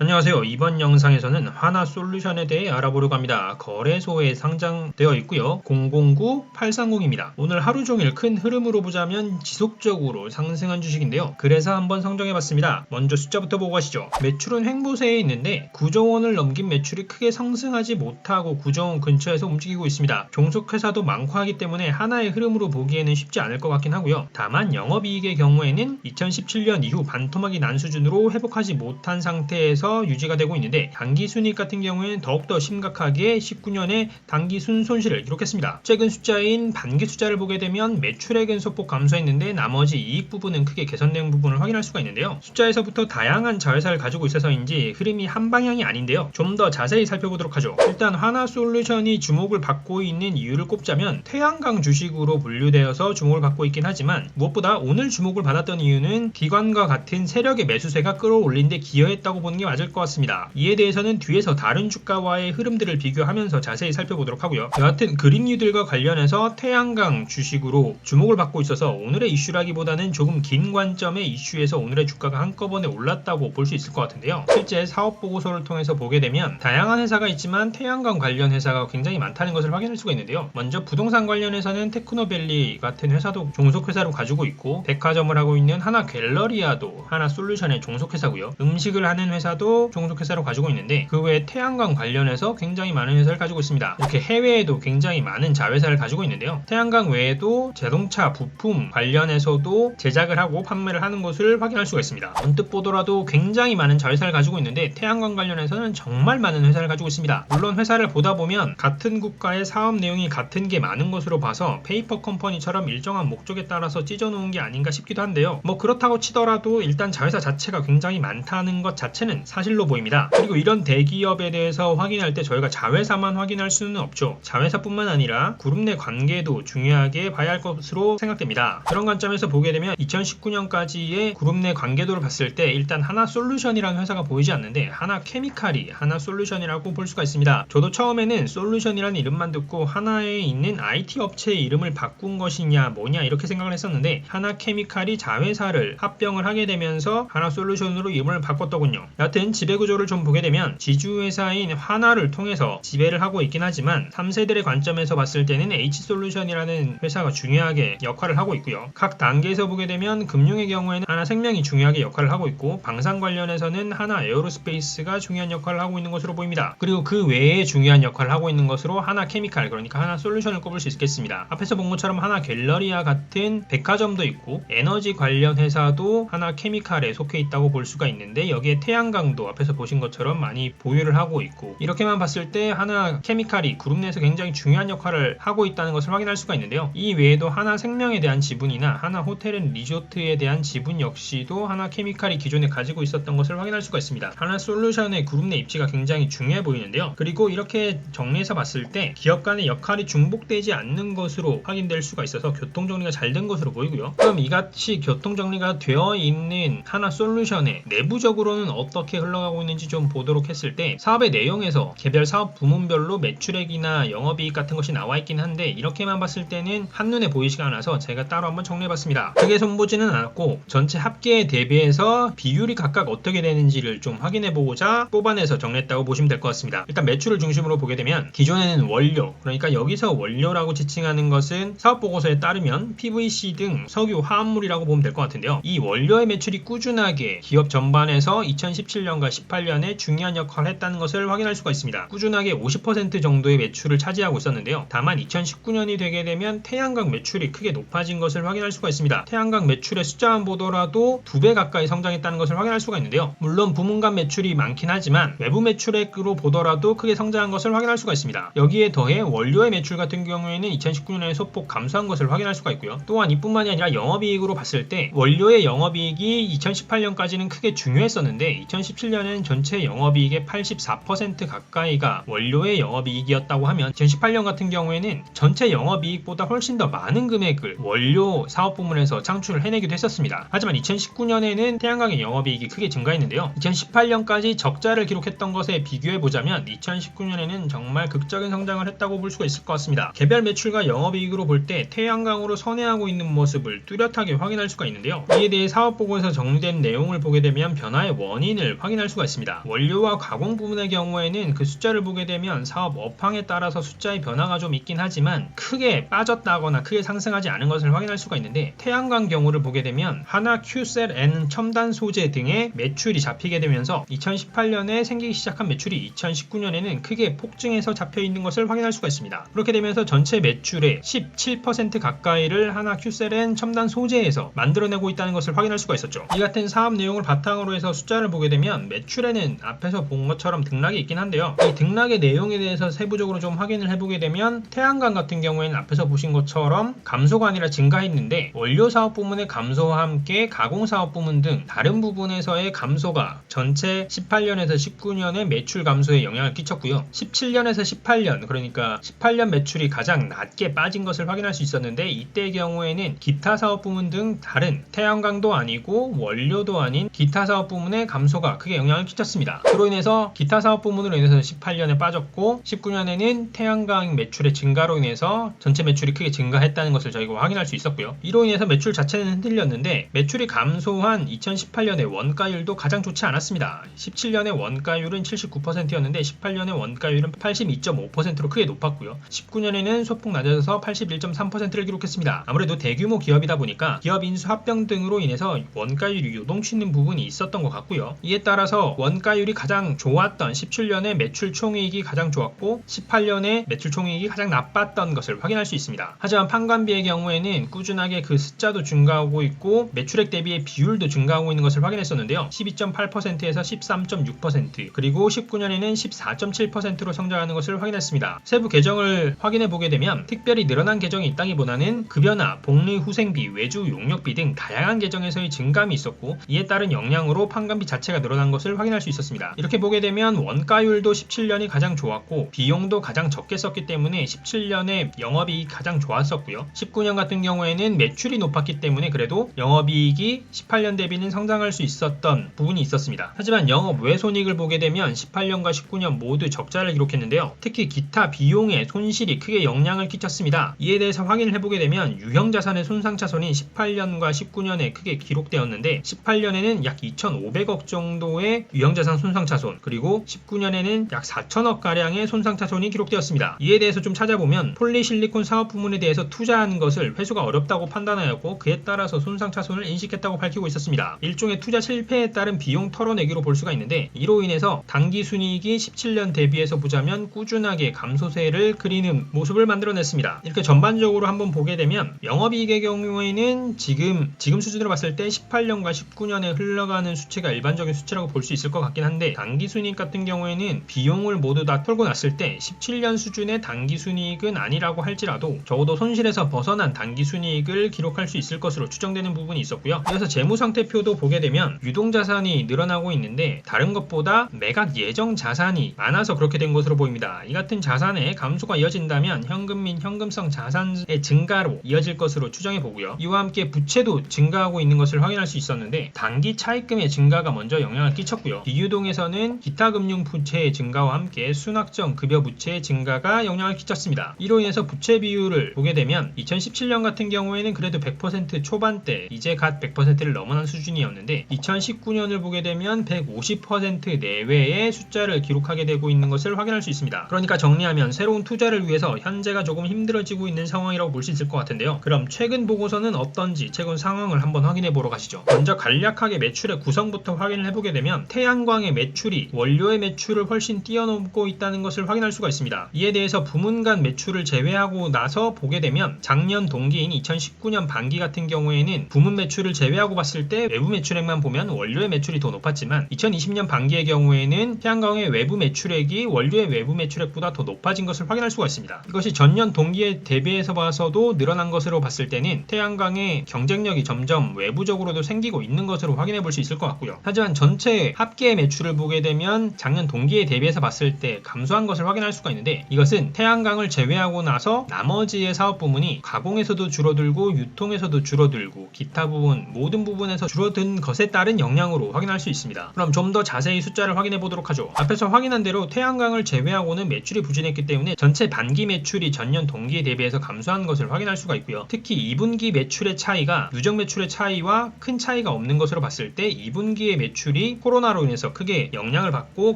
안녕하세요. 이번 영상에서는 하나솔루션에 대해 알아보려고 합니다. 거래소에 상장되어 있고요. 009830입니다. 오늘 하루 종일 큰 흐름으로 보자면 지속적으로 상승한 주식인데요. 그래서 한번 상정해봤습니다. 먼저 숫자부터 보고 가시죠. 매출은 횡보세에 있는데 9조 원을 넘긴 매출이 크게 상승하지 못하고 9조 원 근처에서 움직이고 있습니다. 종속회사도 많고 하기 때문에 하나의 흐름으로 보기에는 쉽지 않을 것 같긴 하고요. 다만 영업이익의 경우에는 2017년 이후 반토막이 난 수준으로 회복하지 못한 상태에서 유지가 되고 있는데 당기순이익 같은 경우에는 더욱더 심각하게 19년에 당기순 손실을 기록했습니다. 최근 숫자인 반기 숫자를 보게 되면 매출액은 소폭 감소했는데 나머지 이익 부분은 크게 개선된 부분을 확인할 수가 있는데요. 숫자에서부터 다양한 자회사를 가지고 있어서인지 흐름이 한 방향이 아닌데요. 좀 더 자세히 살펴보도록 하죠. 일단 하나솔루션이 주목을 받고 있는 이유를 꼽자면 태양광 주식으로 분류되어서 주목을 받고 있긴 하지만 무엇보다 오늘 주목을 받았던 이유는 기관과 같은 세력의 매수세가 끌어올린 데 기여했다고 보는 게 맞을 것 같습니다. 이에 대해서는 뒤에서 다른 주가와의 흐름들을 비교하면서 자세히 살펴보도록 하고요. 여하튼 그린뉴딜과 관련해서 태양광 주식으로 주목을 받고 있어서 오늘의 이슈라기보다는 조금 긴 관점의 이슈에서 오늘의 주가가 한꺼번에 올랐다고 볼 수 있을 것 같은데요. 실제 사업보고서를 통해서 보게 되면 다양한 회사가 있지만 태양광 관련 회사가 굉장히 많다는 것을 확인할 수가 있는데요. 먼저 부동산 관련해서는 테크노밸리 같은 회사도 종속회사로 가지고 있고 백화점을 하고 있는 하나갤러리아도 하나솔루션의 종속회사고요. 음식을 하는 회사도 종속회사로 가지고 있는데 그 외에 태양광 관련해서 굉장히 많은 회사를 가지고 있습니다. 이렇게 해외에도 굉장히 많은 자회사를 가지고 있는데요. 태양광 외에도 자동차 부품 관련해서도 제작을 하고 판매를 하는 것을 확인할 수가 있습니다. 언뜻 보더라도 굉장히 많은 자회사를 가지고 있는데 태양광 관련해서는 정말 많은 회사를 가지고 있습니다. 물론 회사를 보다 보면 같은 국가의 사업 내용이 같은 게 많은 것으로 봐서 페이퍼 컴퍼니처럼 일정한 목적에 따라서 찢어놓은 게 아닌가 싶기도 한데요. 뭐 그렇다고 치더라도 일단 자회사 자체가 굉장히 많다는 것 자체는 사실로 보입니다. 그리고 이런 대기업에 대해서 확인할 때 저희가 자회사만 확인할 수는 없죠. 자회사뿐만 아니라 그룹 내 관계도 중요하게 봐야 할 것으로 생각됩니다. 그런 관점에서 보게 되면 2019년까지의 그룹 내 관계도를 봤을 때 일단 하나솔루션이라는 회사가 보이지 않는데 하나케미칼이 하나솔루션이라고 볼 수가 있습니다. 저도 처음에는 솔루션이라는 이름만 듣고 하나에 있는 IT 업체의 이름을 바꾼 것이냐 뭐냐 이렇게 생각을 했었는데 하나케미칼이 자회사를 합병을 하게 되면서 하나솔루션으로 이름을 바꿨더군요. 여하튼 지배구조를 좀 보게 되면 지주회사인 하나를 통해서 지배를 하고 있긴 하지만 3세들의 관점에서 봤을 때는 H솔루션이라는 회사가 중요하게 역할을 하고 있고요. 각 단계에서 보게 되면 금융의 경우에는 하나생명이 중요하게 역할을 하고 있고 방산 관련해서는 하나에어로스페이스가 중요한 역할을 하고 있는 것으로 보입니다. 그리고 그 외에 중요한 역할을 하고 있는 것으로 하나케미칼 그러니까 하나솔루션을 꼽을 수 있겠습니다. 앞에서 본 것처럼 하나갤러리아 같은 백화점도 있고 에너지 관련 회사도 하나케미칼에 속해 있다고 볼 수가 있는데 여기에 태양광도 앞에서 보신 것처럼 많이 보유를 하고 있고 이렇게만 봤을 때 하나케미칼이 그룹 내에서 굉장히 중요한 역할을 하고 있다는 것을 확인할 수가 있는데요. 이 외에도 하나생명에 대한 지분이나 하나호텔앤리조트에 대한 지분 역시도 하나케미칼이 기존에 가지고 있었던 것을 확인할 수가 있습니다. 하나솔루션의 그룹 내 입지가 굉장히 중요해 보이는데요. 그리고 이렇게 정리해서 봤을 때 기업 간의 역할이 중복되지 않는 것으로 확인될 수가 있어서 교통정리가 잘 된 것으로 보이고요. 그럼 이같이 교통정리가 되어 있는 하나솔루션의 내부적으로는 어떻게 흘러가고 있는지 좀 보도록 했을 때 사업의 내용에서 개별 사업 부문별로 매출액이나 영업이익 같은 것이 나와 있긴 한데 이렇게만 봤을 때는 한눈에 보이지가 않아서 제가 따로 한번 정리해봤습니다. 크게 손보지는 않았고 전체 합계에 대비해서 비율이 각각 어떻게 되는지를 좀 확인해보고자 뽑아내서 정리했다고 보시면 될 것 같습니다. 일단 매출을 중심으로 보게 되면 기존에는 원료 그러니까 여기서 원료라고 지칭하는 것은 사업보고서에 따르면 PVC 등 석유 화합물이라고 보면 될 것 같은데요. 이 원료의 매출이 꾸준하게 기업 전반에서 2017년과 18년에 중요한 역할을 했다는 것을 확인할 수가 있습니다. 꾸준하게 50% 정도의 매출을 차지하고 있었는데요. 다만 2019년이 되게 되면 태양광 매출이 크게 높아진 것을 확인할 수가 있습니다. 태양광 매출의 숫자만 보더라도 2배 가까이 성장했다는 것을 확인할 수가 있는데요. 물론 부문 간 매출이 많긴 하지만 외부 매출액으로 보더라도 크게 성장한 것을 확인할 수가 있습니다. 여기에 더해 원료의 매출 같은 경우에는 2019년에 소폭 감소한 것을 확인할 수가 있고요. 또한 이뿐만이 아니라 영업이익으로 봤을 때 원료의 영업이익이 2018년까지는 크게 중요했었는데 2017년에는 전체 영업이익의 84% 가까이가 원료의 영업이익이었다고 하면 2018년 같은 경우에는 전체 영업이익보다 훨씬 더 많은 금액을 원료 사업 부문에서 창출을 해내기도 했었습니다. 하지만 2019년에는 태양광의 영업이익이 크게 증가했는데요. 2018년까지 적자를 기록했던 것에 비교해보자면 2019년에는 정말 극적인 성장을 했다고 볼 수가 있을 것 같습니다. 개별 매출과 영업이익으로 볼 때 태양광으로 선회하고 있는 모습을 뚜렷하게 확인할 수가 있는데요. 이에 대해 사업보고에서 정리된 내용을 보게 되면 변화의 원인을 확인할 수가 있습니다. 원료와 가공 부분의 경우에는 그 숫자를 보게 되면 사업 업황에 따라서 숫자의 변화가 좀 있긴 하지만 크게 빠졌다거나 크게 상승하지 않은 것을 확인할 수가 있는데, 태양광 경우를 보게 되면 하나, 큐셀, N, 첨단 소재 등의 매출이 잡히게 되면서 2018년에 생기기 시작한 매출이 2019년에는 크게 폭증해서 잡혀 있는 것을 확인할 수가 있습니다. 그렇게 되면서 전체 매출의 17% 가까이를 하나, 큐셀, N, 첨단 소재에서 만들어내고 있다는 것을 확인할 수가 있었죠. 이 같은 사업 내용을 바탕으로 해서 숫자를 보게 되면 매출에는 앞에서 본 것처럼 등락이 있긴 한데요. 이 등락의 내용에 대해서 세부적으로 좀 확인을 해보게 되면 태양광 같은 경우에는 앞에서 보신 것처럼 감소가 아니라 증가했는데, 원료 사업 부문의 감소와 함께 가공 사업 부문 등 다른 부분에서의 감소가 전체 18년에서 19년의 매출 감소에 영향을 끼쳤고요. 17년에서 18년, 그러니까 18년 매출이 가장 낮게 빠진 것을 확인할 수 있었는데, 이때의 경우에는 기타 사업 부문 등 다른 태양광도 아니고 원료도 아닌 기타 사업 부문의 감소가 크게 영향을 끼쳤습니다. 그로 인해서 기타 사업 부문으로 인해서 18년에 빠졌고, 19년에는 태양광 매출의 증가로 인해서 전체 매출이 크게 증가했다는 것을 저희가 확인할 수 있었고요. 이로 인해서 매출 자체는 흔들렸는데, 매출이 감소한 2018년의 원가율도 가장 좋지 않았습니다. 17년의 원가율은 79%였는데 18년의 원가율은 82.5%로 크게 높았고요. 19년에는 소폭 낮아져서 81.3%를 기록했습니다. 아무래도 대규모 기업이다 보니까 기업 인수 합병 등으로 인해서 원가율이 요동치는 부분이 있었던 것 같고요. 이에 따라서 원가율이 가장 좋았던 17년의 매출 총이익이 가장 좋았고 18년의 매출 총이익이 가장 나빴던 것을 확인할 수 있습니다. 하지만 판관비의 경우에는 꾸준하게 그 숫자도 증가하고 있고 매출액 대비의 비율도 증가하고 있는 것을 확인했었는데요. 12.8%에서 13.6%, 그리고 19년에는 14.7%로 성장하는 것을 확인했습니다. 세부 계정을 확인해 보게 되면 특별히 늘어난 계정이 있다기보다는 급여나 복리 후생비, 외주 용역비 등 다양한 계정에서의 증감이 있었고, 이에 따른 영향으로 판관비 자체가 늘어난 것을 확인할 수 있었습니다. 이렇게 보게 되면 원가율도 17년이 가장 좋았고 비용도 가장 적게 썼기 때문에 17년에 영업이익이 가장 좋았었고요. 19년 같은 경우에는 매출이 높았기 때문에 그래도 영업이익이 18년 대비는 성장할 수 있었던 부분이 있었습니다. 하지만 영업 외손익을 보게 되면 18년과 19년 모두 적자를 기록했는데요. 특히 기타 비용의 손실이 크게 영향을 끼쳤습니다. 이에 대해서 확인을 해보게 되면 유형자산의 손상차손이 18년과 19년에 크게 기록되었는데, 18년에는 약 2,500억 정도의 유형자산 손상차손, 그리고 19년에는 약 4천억 가량의 손상차손이 기록되었습니다. 이에 대해서 좀 찾아보면 폴리실리콘 사업 부문에 대해서 투자한 것을 회수가 어렵다고 판단하였고, 그에 따라서 손상차손을 인식했다고 밝히고 있었습니다. 일종의 투자 실패에 따른 비용 털어내기로 볼 수가 있는데, 이로 인해서 당기순이익이 17년 대비해서 보자면 꾸준하게 감소세를 그리는 모습을 만들어냈습니다. 이렇게 전반적으로 한번 보게 되면 영업이익의 경우에는 지금 수준으로 봤을 때 18년과 19년에 흘러가는 수치가 일반적인 수치라고 볼 수 있을 것 같긴 한데, 당기순이익 같은 경우에는 비용을 모두 다 털고 났을 때 17년 수준의 당기순이익은 아니라고 할지라도 적어도 손실에서 벗어난 당기순이익을 기록할 수 있을 것으로 추정되는 부분이 있었고요. 그래서 재무상태표도 보게 되면 유동자산이 늘어나고 있는데 다른 것보다 매각 예정 자산이 많아서 그렇게 된 것으로 보입니다. 이 같은 자산의 감소가 이어진다면 현금 및 현금성 자산의 증가로 이어질 것으로 추정해 보고요. 이와 함께 부채도 증가하고 있는 것을 확인할 수 있었는데, 단기 차입금의 증가가 먼저 영향을 끼쳤고요. 비유동에서는 기타 금융 부채의 증가와 함께 순학정 급여 부채의 증가가 영향을 끼쳤습니다. 이로 인해서 부채 비율을 보게 되면 2017년 같은 경우에는 그래도 100% 초반대, 이제 갓 100%를 넘어난 수준이었는데 2019년을 보게 되면 150% 내외의 숫자를 기록하게 되고 있는 것을 확인할 수 있습니다. 그러니까 정리하면 새로운 투자를 위해서 현재가 조금 힘들어지고 있는 상황이라고 볼 수 있을 것 같은데요. 그럼 최근 보고서는 어떤지 최근 상황을 한번 확인해 보러 가시죠. 먼저 간략하게 매출의 구성부터 확인을 해보게 되면 태양광의 매출이 원료의 매출을 훨씬 뛰어넘고 있다는 것을 확인할 수가 있습니다. 이에 대해서 부문 간 매출을 제외하고 나서 보게 되면 작년 동기인 2019년 반기 같은 경우에는 부문 매출을 제외하고 봤을 때 외부 매출액만 보면 원료의 매출이 더 높았지만 2020년 반기의 경우에는 태양광의 외부 매출액이 원료의 외부 매출액보다 더 높아진 것을 확인할 수가 있습니다. 이것이 전년 동기에 대비해서 봐서도 늘어난 것으로 봤을 때는 태양광의 경쟁력이 점점 외부적으로도 생기고 있는 것으로 확인해 볼 수 있을 것 같고요. 하지만 전체 합계의 매출을 보게 되면 작년 동기에 대비해서 봤을 때 감소한 것을 확인할 수가 있는데, 이것은 태양광을 제외하고 나서 나머지의 사업 부문이 가공에서도 줄어들고 유통에서도 줄어들고 기타 부분 모든 부분에서 줄어든 것에 따른 영향으로 확인할 수 있습니다. 그럼 좀 더 자세히 숫자를 확인해 보도록 하죠. 앞에서 확인한 대로 태양광을 제외하고는 매출이 부진했기 때문에 전체 반기 매출이 전년 동기에 대비해서 감소한 것을 확인할 수가 있고요. 특히 2분기 매출의 차이가 누적 매출의 차이와 큰 차이가 없는 것으로 봤을 때 2분기의 매출이 코로나로 인해서 크게 영향을 받고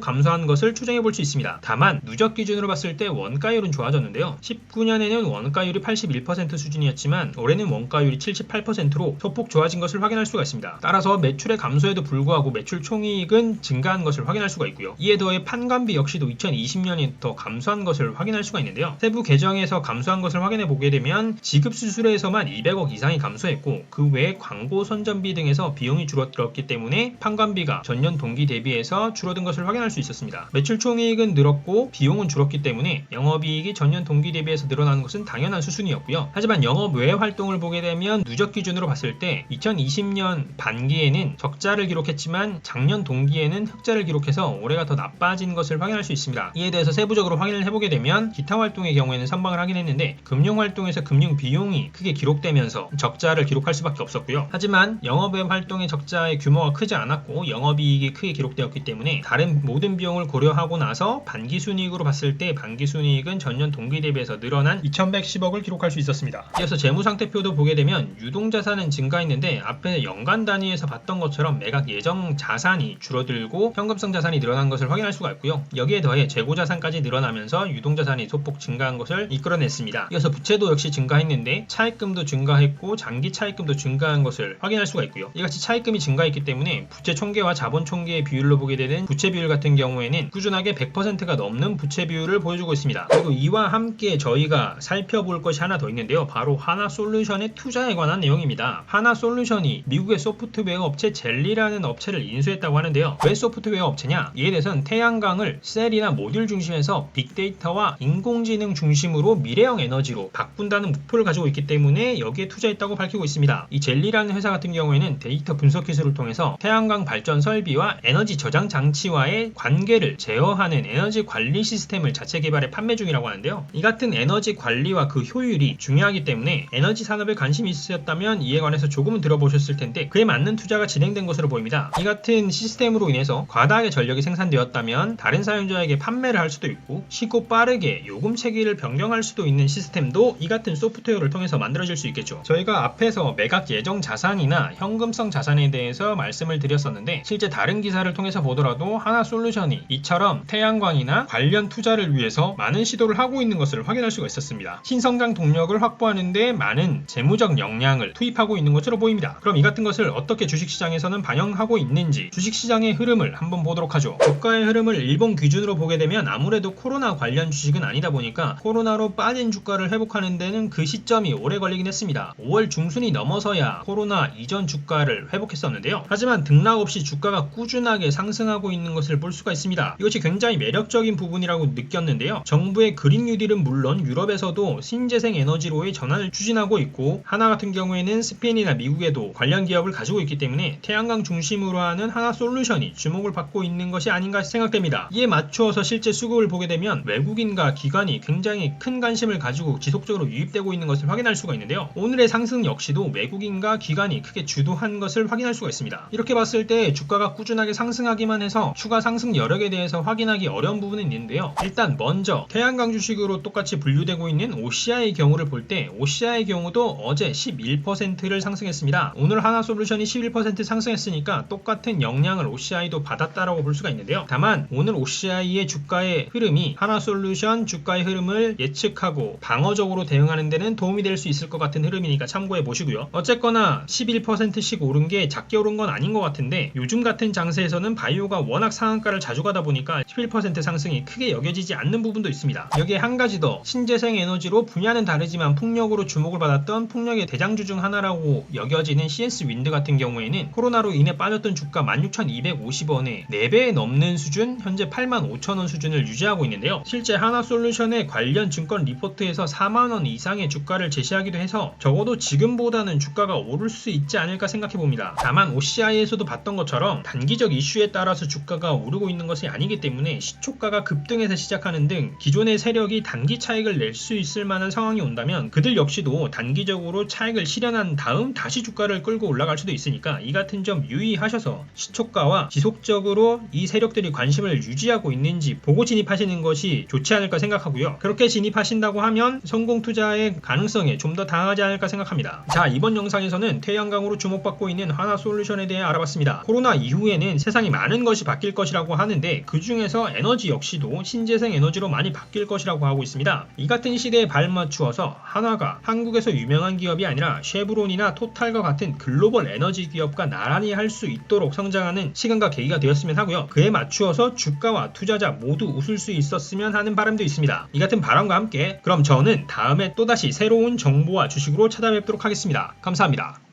감소한 것을 추정해 볼 수 있습니다. 다만 누적 기준으로 봤을 때 원가율은 좋아졌는데요. 19년에는 원가율이 81% 수준이었지만 올해는 원가율이 78%로 소폭 좋아진 것을 확인할 수가 있습니다. 따라서 매출의 감소에도 불구하고 매출 총이익은 증가한 것을 확인할 수가 있고요. 이에 더해 판관비 역시도 2020년부터 감소한 것을 확인할 수가 있는데요. 세부 계정에서 감소한 것을 확인해 보게 되면 지급 수수료에서만 200억 이상이 감소했고 그 외에 광고 선전비 등에서 비용이 줄어들었기 때문에 판관비가 전년 동기 대비해서 줄어든 것을 확인할 수 있었습니다. 매출 총이익은 늘었고 비용은 줄었기 때문에 영업이익이 전년 동기 대비해서 늘어나는 것은 당연한 수순이었고요. 하지만 영업 외 활동을 보게 되면 누적 기준으로 봤을 때 2020년 반기에는 적자를 기록했지만 작년 동기에는 흑자를 기록해서 올해가 더 나빠진 것을 확인할 수 있습니다. 이에 대해서 세부적으로 확인을 해보게 되면 기타 활동의 경우에는 선방을 하긴 했는데 금융 활동에서 금융 비용이 크게 기록되면서 적자를 기록할 수밖에 없었고요. 하지만 영업 외 활동의 적자의 규모가 크지 않았고 영업이익이 크게 기록되었기 때문에 다른 모든 비용을 고려하고 나서 반기순이익으로 봤을 때 반기순이익은 전년 동기 대비해서 늘어난 2110억을 기록할 수 있었습니다. 이어서 재무상태표도 보게 되면 유동자산은 증가했는데 앞에 연간 단위에서 봤던 것처럼 매각 예정 자산이 줄어들고 현금성 자산이 늘어난 것을 확인할 수가 있고요. 여기에 더해 재고자산까지 늘어나면서 유동자산이 소폭 증가한 것을 이끌어냈습니다. 이어서 부채도 역시 증가했는데 차입금도 증가했고 장기 차입금도 증가한 것을 확인할 수가 있고요. 이같이 차입금이 증가했기 때문에 부채 총계와 자본 총계의 비율로 보게 되는 부채 비율 같은 경우에는 꾸준하게 100%가 넘는 부채 비율을 보여주고 있습니다. 그리고 이와 함께 저희가 살펴볼 것이 하나 더 있는데요. 바로 하나솔루션의 투자에 관한 내용입니다. 하나솔루션이 미국의 소프트웨어 업체 젤리라는 업체를 인수했다고 하는데요. 왜 소프트웨어 업체냐? 이에 대해서는 태양광을 셀이나 모듈 중심에서 빅데이터와 인공지능 중심으로 미래형 에너지로 바꾼다는 목표를 가지고 있기 때문에 여기에 투자했다고 밝히고 있습니다. 이 젤리라는 회사 같은 경우에는 데이터 분석 기술을 통해서 태양광 발전 설비와 에너지 저장 장치와의 관계를 제어하는 에너지 관리 시스템을 자체 개발해 판매 중이라고 하는데요. 이 같은 에너지 관리와 그 효율이 중요하기 때문에 에너지 산업에 관심이 있으셨다면 이에 관해서 조금은 들어보셨을 텐데 그에 맞는 투자가 진행된 것으로 보입니다. 이 같은 시스템으로 인해서 과다하게 전력이 생산되었다면 다른 사용자에게 판매를 할 수도 있고 쉽고 빠르게 요금 체계를 변경할 수도 있는 시스템도 이 같은 소프트웨어를 통해서 만들어질 수 있겠죠. 저희가 앞에서 매각 예정 자산이나 현금성 자산에 대해서 말씀을 드렸었는데 실제 다른 기사를 통해서 보더라도 하나솔루션이 이처럼 태양광이나 관련 투자를 위해서 많은 시도를 하고 있는 것을 확인할 수가 있었습니다. 신성장 동력을 확보하는데 많은 재무적 역량을 투입하고 있는 것으로 보입니다. 그럼 이 같은 것을 어떻게 주식시장에서는 반영하고 있는지 주식시장의 흐름을 한번 보도록 하죠. 주가의 흐름을 일본 기준으로 보게 되면 아무래도 코로나 관련 주식은 아니다 보니까 코로나로 빠진 주가를 회복하는 데는 그 시점이 오래 걸리긴 했습니다. 5월 중순이 넘어서야 코로나 이전 주가를 회복했었는데요. 하지만 등락 없이 주가가 꾸준하게 상승하고 있는 것을 볼 수가 있습니다. 이것이 굉장히 매력적인 부분이라고 느꼈는데요. 정부의 그린 뉴딜은 물론 유럽에서도 신재생 에너지로의 전환을 추진하고 있고 하나 같은 경우에는 스페인이나 미국에도 관련 기업을 가지고 있기 때문에 태양광 중심으로 하는 하나솔루션이 주목을 받고 있는 것이 아닌가 생각됩니다. 이에 맞추어서 실제 수급을 보게 되면 외국인과 기관이 굉장히 큰 관심을 가지고 지속적으로 유입되고 있는 것을 확인할 수가 있는데요. 오늘의 상승 역시도 외국인과 기관이 크게 주도한 것을 확인할 수가 있습니다. 이렇게 봤을 때 주가가 꾸준하게 상승하기만 해서 추가 상승 여력에 대해서 확인하기 어려운 부분은 있는데요. 일단 먼저 태양광 주식으로 똑같이 분류되고 있는 OCI의 경우를 볼 때 OCI의 경우도 어제 11%를 상승했습니다. 오늘 하나솔루션이 11% 상승했으니까 똑같은 영향을 OCI도 받았다라고 볼 수가 있는데요. 다만 오늘 OCI의 주가의 흐름이 하나솔루션 주가의 흐름을 예측하고 방어적으로 대응하는 데는 도움이 될 수 있을 것 같은 흐름이니까 참고해 보시고요. 어쨌거나 11%씩 오른 게 작게 오른 건 아닌 것 같은데 요즘 같은 장세에서는 바이오가 워낙 상한가를 자주 가다 보니까 11% 상승이 크게 여겨지지 않는 부분도 있습니다. 여기에 한 가지 더 신재생 에너지로 분야는 다르지만 풍력으로 주목을 받았던 풍력의 대장주 중 하나라고 여겨지는 CS 윈드 같은 경우에는 코로나로 인해 빠졌던 주가 16,250원에 4배 넘는 수준 현재 85,000원 수준을 유지하고 있는데요. 실제 하나솔루션의 관련 증권 리포트에서 4만원 이상의 주가를 제시하기도 해서 적어도 지금보다는 주가가 오를 수 있지 않을까 생각해봅니다. 다만 OCI에서도 봤던 것처럼 단기적 이슈에 따라서 주가가 오르고 있는 것이 아니기 때문에 시초가가 급등해서 시작하는 등 기존의 세력이 단기 차익을 낼 수 있을 만한 상황이 온다면 그들 역시도 단기적으로 차익을 실현한 다음 다시 주가를 끌고 올라갈 수도 있으니까 이 같은 점 유의하셔서 시초가와 지속적으로 이 세력들이 관심을 유지하고 있는지 보고 진입하시는 것이 좋지 않을까 생각하고요. 그렇게 진입하신다고 하면 성공 투자의 가능성에 좀 더 다가가지 않을까 생각합니다. 자, 이번 영상에서는 태양광으로 주목받고 있는 하나솔루션에 대해 알아봤습니다. 코로나 이후 이후에는 세상이 많은 것이 바뀔 것이라고 하는데 그 중에서 에너지 역시도 신재생 에너지로 많이 바뀔 것이라고 하고 있습니다. 이 같은 시대에 발맞추어서 한화가 한국에서 유명한 기업이 아니라 쉐브론이나 토탈과 같은 글로벌 에너지 기업과 나란히 할 수 있도록 성장하는 시간과 계기가 되었으면 하고요. 그에 맞추어서 주가와 투자자 모두 웃을 수 있었으면 하는 바람도 있습니다. 이 같은 바람과 함께 그럼 저는 다음에 또다시 새로운 정보와 주식으로 찾아뵙도록 하겠습니다. 감사합니다.